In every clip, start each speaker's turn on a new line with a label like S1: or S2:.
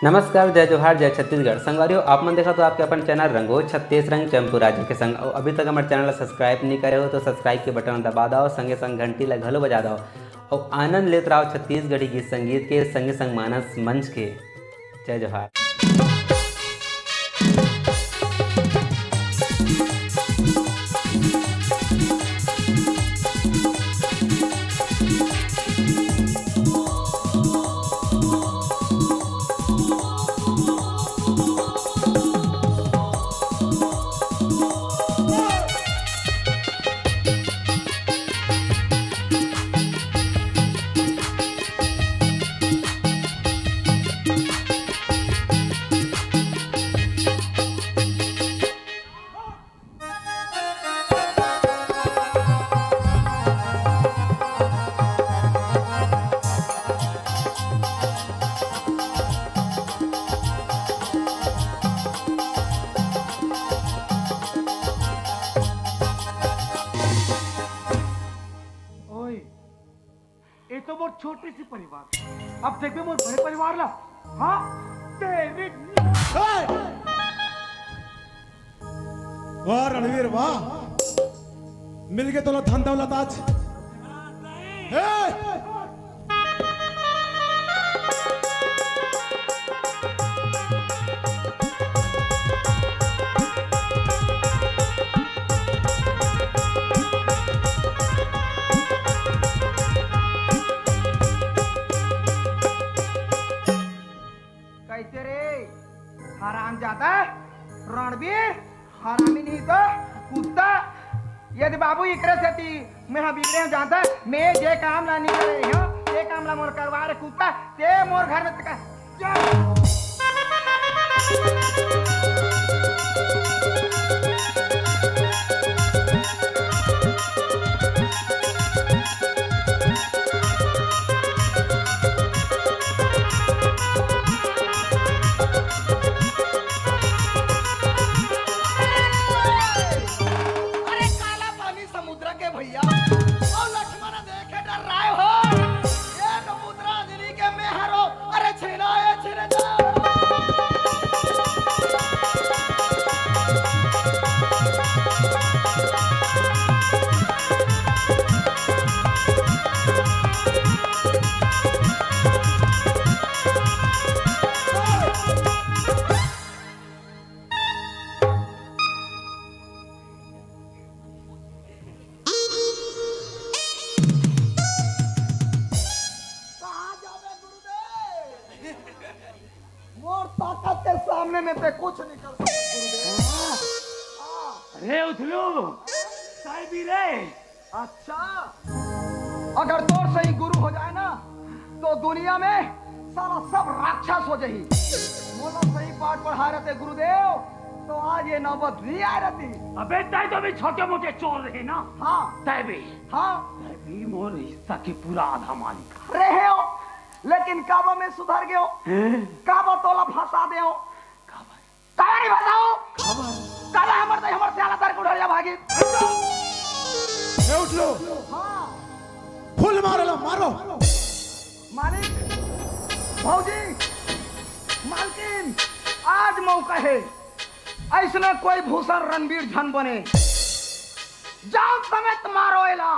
S1: नमस्कार, जय जोहार, जय छत्तीसगढ़। संगवारियों, आप मन देखा तो आपके अपन चैनल रंगोज छत्तीस रंग चंपू राज्य के संग और अभी तक हमारे चैनल सब्सक्राइब नहीं करे हो तो सब्सक्राइब के बटन दबा दो, संगे संग घंटी ला घलो बजा दो और आनंद लेते रहो छत्तीसगढ़ी गीत संगीत के संगे संग मानस मंच के। जय जोहार।
S2: ये तो बहुत छोटी सी परिवार, अब देख मोर बड़े परिवार ला। हाँ तेरी
S3: वाह रणवीर वाह, मिल गए तो धन दौलत आज।
S2: कैसे रे हराम जाता रणवीर, हरामी नहीं तो कुत्ता। यदि बाबू इकरे से ती मैं बिगड़े जाता मैं जे काम ला नहीं करे हो, ये काम ला मोर करवा रे कुत्ता, ते मोर घर में तक सामने में पे कुछ नहीं कर सकता। अरे उठलो साहिबी रे। अच्छा अगर तोर सही गुरु हो जाए ना तो दुनिया में सारा सब राक्षस हो जाही। मोला सही पाठ पढ़ा रहते गुरुदेव तो आज ये नौबत नहीं आ रहती।
S4: अबे तय तो भी छोटे मोटे चोर रहे ना।
S2: हाँ
S4: तय भी
S2: हाँ
S4: मोर हिस्सा के पूरा आधा मालिक
S2: रहे हो, लेकिन काबा में सुधर गए हो। काबा तोला फंसा दे हो, काबा नहीं फंसाओ, काबा हमर से आला तार को उड़िया भागी।
S3: उठ लो,
S2: हाँ
S3: फुल मारो मारो।
S2: मालिक, भौजी, मालकिन, आज मौका है, ऐसना कोई भूषण रणवीर झन बने। जान समेत मारो एला,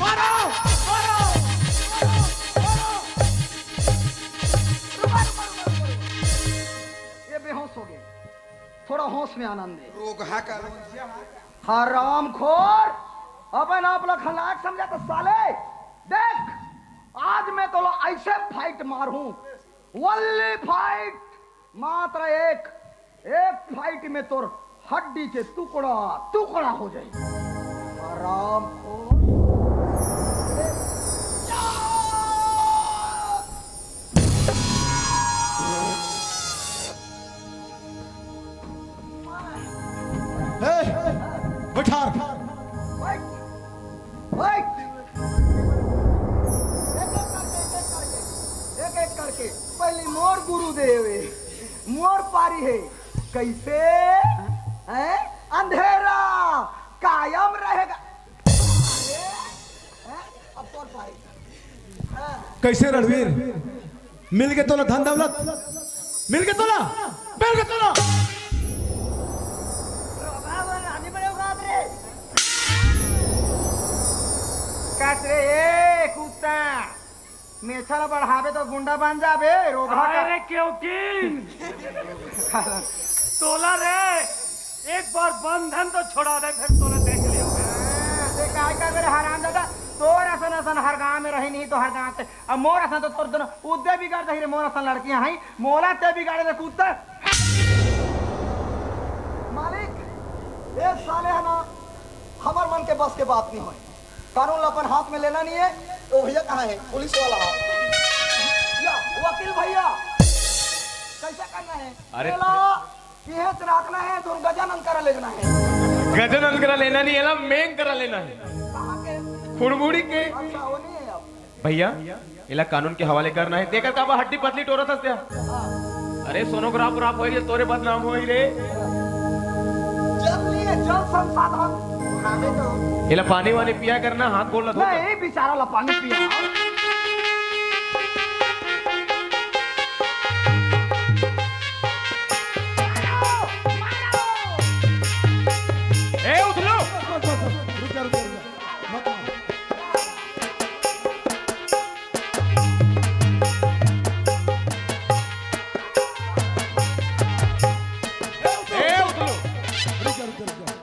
S2: मारो मारो ये बेहोश हो गए, थोड़ा होश में आनंद दे। हराम खोर, अपन आप लोग खलाक समझा तो साले देख, आज मैं तो ऐसे फाइट मारूं, वल्ली फाइट, मात्र एक फाइट में तोर हड्डी के टुकड़ा टुकड़ा हो जाए। हराम खोर
S3: बैठा
S2: एक करके पहले मोर गुरुदेव मोर पारी है, कैसे है? अंधेरा कायम रहेगा।
S3: कैसे रणवीर, मिल के तोला धन दौलत, मिल के तोला, मिल के तोला।
S2: ए कुत्ता मेछा बढ़ावे तो गुंडा बन जाबे रोगा
S4: अरे क्यों तोला रे एक बार बंधन तो छोड़ा दे फिर तोला देख लियो
S2: काय का मेरे हराम दादा तोर असन असन हर गांव में रही नहीं तो हर गांव से अब मोर असन तो तोर दोनों उद्दे बिगाड़ दही रे मोर असन लड़कियां हैं मोला ते बिगाड़े रे कुत्ता मालिक ये साले है ना हमार मन के बस के बात नहीं होए कानून अपन हाथ में लेना नहीं है तो भैया कहाँ है पुलिस वाला या वकील भैया कैसा करना है
S5: अरे
S2: किहेच रखना है तो गजानन करा लेना है
S5: गजानन करा लेना नहीं है ना मेन करा लेना है
S2: कहाँ के
S5: फुड़मुड़ी के
S2: अच्छा वो नहीं है अब
S5: भैया इला कानून के हवाले करना है देखा का हड्डी पतली टोरा था क्या अरे सोनोग्राफ राप हो रही तोरे बदनाम हो रे
S2: जल लिए जल संसाधन हमें तो
S5: इला पानी वानी पिया करना हाथ गोल ना
S2: नहीं बेचारा ला पानी पिया
S5: ए उठ लो
S3: रुक जा मत मार।
S5: ए उठ लो
S3: रुक जा।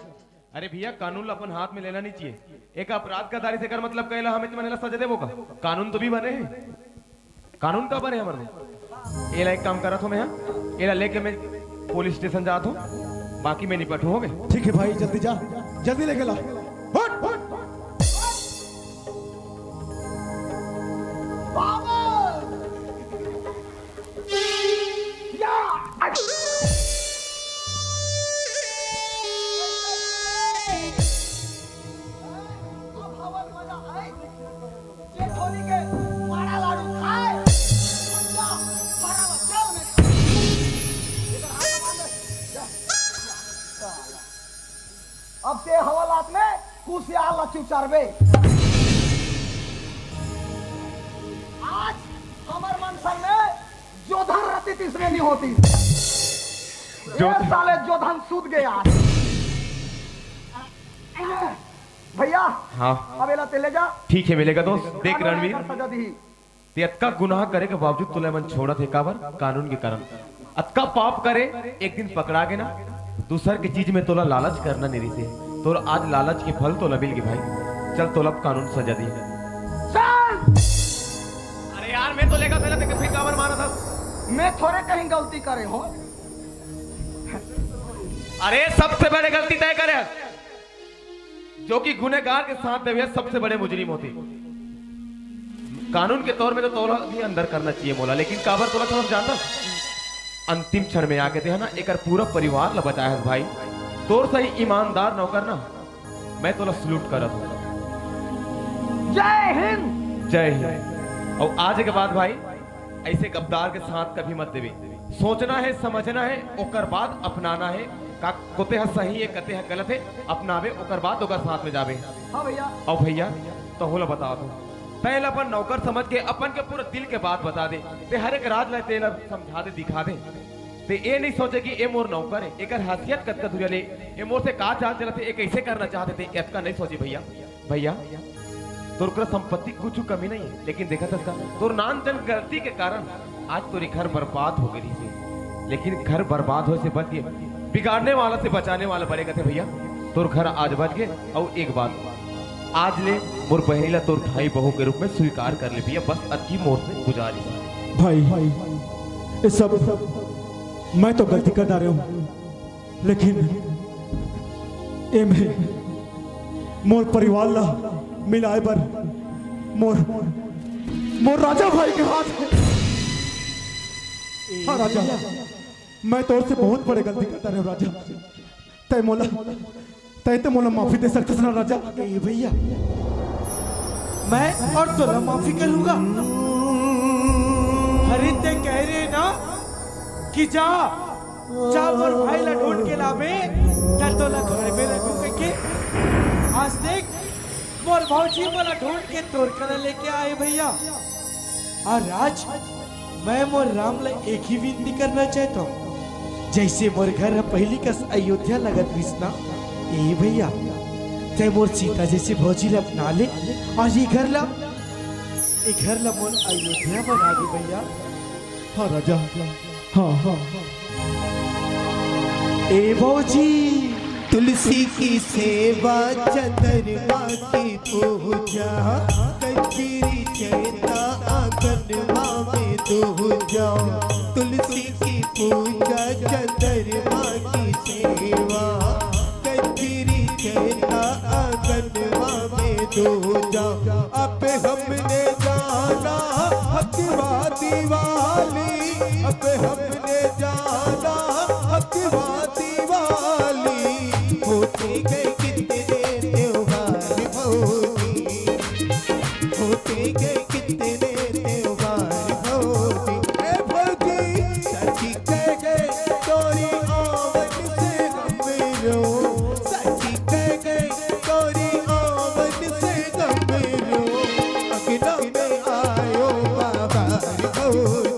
S5: अरे भैया कानून अपन हाथ में लेना नहीं चाहिए एक अपराध का दारी से कर मतलब कहला हमें तुम्हें सजा देवो का कानून तो भी बने हैं कानून का बने हमारे एला एक काम करा तो मैं यहाँ एला लेके मैं पुलिस स्टेशन जाता हूँ बाकी मैं निपटू हो गए
S3: ठीक है भाई जल्दी जा, जल्दी लेके ला। हट हट
S2: अब ते हवालात में कुसियार लच्चू चरबे आज हमार मनसन में जोधन रति तीसरे नहीं होती ये साले जोधन सूद गया भैया
S5: हाँ
S2: अब एला ते ले जा
S5: ठीक है मिलेगा दोस्त देख रणवीर
S2: सजा दी
S5: ते अतका गुनाह करे के बावजूद तुले मन छोड़ा थे काबर कानून के कारण अतका पाप करे एक दिन पकड़ा के ना दूसर की चीज में तोला लालच करना नहीं से तो आज लालच के फल तो लबिल के भाई चल तोला कानून सजा दी अरे यार मैं तो लेगा पहले फिर काबर मारा था
S2: मैं थोड़े कहीं गलती करे हो
S5: अरे सबसे बड़े गलती तय करे जो कि गुनहगार के साथ में सबसे बड़े मुजरिम होते कानून के तौर में तो तोला भी अंदर करना चाहिए मोला लेकिन काबर तोला समझ जानता अंतिम क्षण में आके थे ना एक पूरा परिवार ला बचाया है भाई तोर सही ईमानदार नौकर ना मैं तोला सलूट करत हूं
S2: जय हिंद
S5: जय हिंद और आज के बाद भाई ऐसे गद्दार के साथ कभी मत देवे सोचना है समझना है ओकर बाद अपनाना है का कोते है सही है कते है गलत है अपनावे ओकर बाद ओकर साथ में जावे
S2: हाँ भैया
S5: और भैया तो होला बता दो पहले अपन नौकर समझ के अपन के पूरा दिल के बात बता दे ते हर एक राज ले तेला समझा दे दिखा दे ते ये नहीं सोचे कि ए मोर नौकर है एकर हैसियत कत का दुरिया ले ए मोर से का चाल चलते ए कैसे करना चाहते थे इसका नहीं सोची भैया भैया तोर कर संपत्ति कुछ कमी नहीं है लेकिन देखा था तोर नान जन गलती के कारण आज तोरी घर बर्बाद हो गई थी लेकिन घर बर्बाद हो से बच गए बिगाड़ने वाला से बचाने वाला बनेगा थे भैया तोर घर आज बच गए और एक बात आज ले मोर बहनीला तोर भाई बहू के रूप में स्वीकार कर ले भैया बस अच्छी मोर से गुजारिश
S3: भाई ये सब मैं तो गलती कर डाले हूं लेकिन ए में मोर परिवार ला मिलाए बर मोर मोर राजा भाई के हाथ है। हाँ राजा मैं तोर से बहुत बड़े गलती करता रहे राजा तय मोला तय तो मोला माफी दे सकते ना राजा
S6: भैया मैं और तोला माफी करूंगा अरे ते कह रहे ना कि जा मोर भाई ला ढूंढ के लावे क्या तोला घर में रखू के आज देख मोर भौजी मोला ढूंढ के तोर कर लेके आए भैया और आज मैं मोर राम ला एक ही विनती करना चाहता हूँ। जैसे मोर घर पहली कस अयोध्या लगत रिश्ता ए भैया ते मोर सीता जैसे भौजी ला अपना ले और ये घर ला मोर अयोध्या बना दे भैया।
S3: हाँ राजा, हाँ हाँ।
S6: ए भौजी
S7: तुलसी की सेवा चंद्रमा की पूजा कंजरी चेता आंगनवा में दूजा। तुलसी की पूजा चंद्रमा की सेवा कंजरी चेता आंगनवा में दूजा। अब हमने जाना हकवा दिवाली, अब हमने जाना हकवा दिवाली। होते गए कितने त्योहार भौजी, होते गए कितने त्योहार भौजी। ए भौजी सची कह गए तोरी आवन से गंभीरो, सची कह गए तोरी आवन से गंभीरो। अगना में आयो बाबा भौजी।